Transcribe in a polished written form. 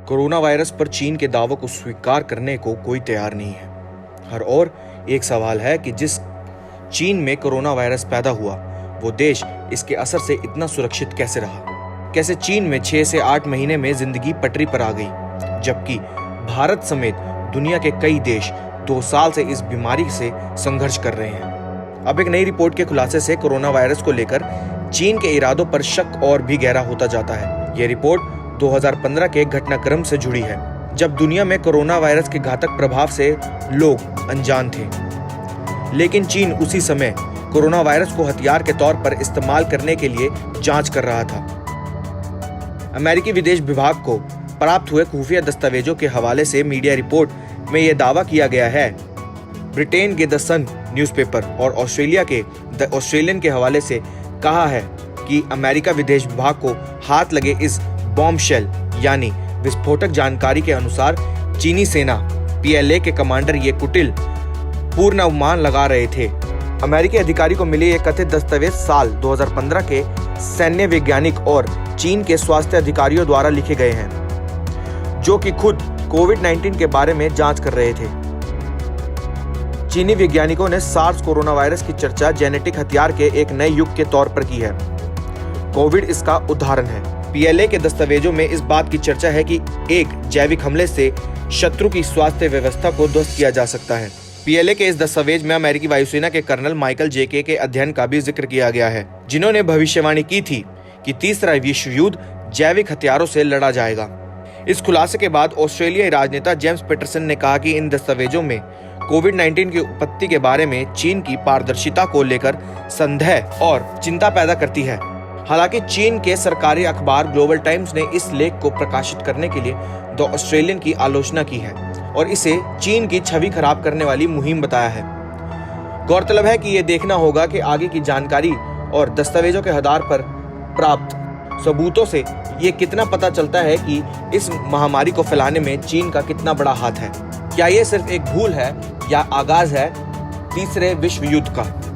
Corona virus पर चीन के दावों को स्वीकार करने को कोई तैयार नहीं है। हर और एक सवाल है कि जिस चीन में कोरोना वायरस पैदा हुआ, वो देश इसके असर से इतना सुरक्षित कैसे रहा? कैसे चीन में 6 से 8 महीने में जिंदगी पटरी पर आ गई, जबकि भारत समेत दुनिया के कई देश 2 साल से इस बीमारी से संघर्ष कर रहे हैं। अब एक नई रिपोर्ट के खुलासे से कोरोना वायरस को लेकर चीन के इरादों पर शक और भी गहरा होता जाता है। यह रिपोर्ट 2015 के घटनाक्रम से जुड़ी है, जब दुनिया में कोरोना वायरस के घातक प्रभाव से लोग अनजान थे। लेकिन चीन उसी समय कोरोना वायरस को हथियार के तौर पर इस्तेमाल करने के लिए जांच कर रहा था। अमेरिकी विदेश विभाग को प्राप्त हुए खुफिया दस्तावेजों के हवाले से मीडिया रिपोर्ट में यह दावा किया गया है। ब्रिटेन के द सन न्यूज़पेपर और ऑस्ट्रेलिया के द ऑस्ट्रेलियन के हवाले से कहा है कि अमेरिका विदेश विभाग को हाथ लगे इस बॉम्बशेल यानी विस्फोटक जानकारी के अनुसार चीनी सेना PLA के कमांडर ये कुटिल पूर्वानुमान लगा रहे थे। अमेरिकी अधिकारी को मिले ये कथित दस्तावेज साल 2015 के सैन्य वैज्ञानिक और चीन के स्वास्थ्य अधिकारियों द्वारा लिखे गए हैं, जो कि खुद कोविड-19 के बारे में जांच कर रहे थे। चीनी वैज्ञानिकों ने सार्स कोरोना वायरस की चर्चा जेनेटिक हथियार के एक नए युग के तौर पर की है। कोविड इसका उदाहरण है। PLA के दस्तावेजों में इस बात की चर्चा है कि एक जैविक हमले से शत्रु की स्वास्थ्य व्यवस्था को ध्वस्त किया जा सकता है। PLA के इस दस्तावेज में अमेरिकी वायुसेना के कर्नल माइकल JK के अध्ययन का भी जिक्र किया गया है, जिन्होंने भविष्यवाणी की थी कि तीसरा विश्व युद्ध जैविक हथियारों से लड़ा जाएगा। इस खुलासे के बाद ऑस्ट्रेलियाई राजनेता जेम्स पैटरसन ने कहा कि इन दस्तावेजों में कोविड-19 की उत्पत्ति के बारे में चीन की पारदर्शिता को लेकर संदेह और चिंता पैदा करती है। हालांकि चीन के सरकारी अखबार ग्लोबल टाइम्स ने इस लेख को प्रकाशित करने के लिए द ऑस्ट्रेलियन की आलोचना की है और इसे चीन की छवि खराब करने वाली मुहिम बताया है। गौरतलब है कि ये देखना होगा कि आगे की जानकारी और दस्तावेजों के आधार पर प्राप्त सबूतों से ये कितना पता चलता है कि इस महामारी को फैलाने में चीन का कितना बड़ा हाथ है। क्या ये सिर्फ एक भूल है या आगाज है तीसरे विश्व युद्ध का?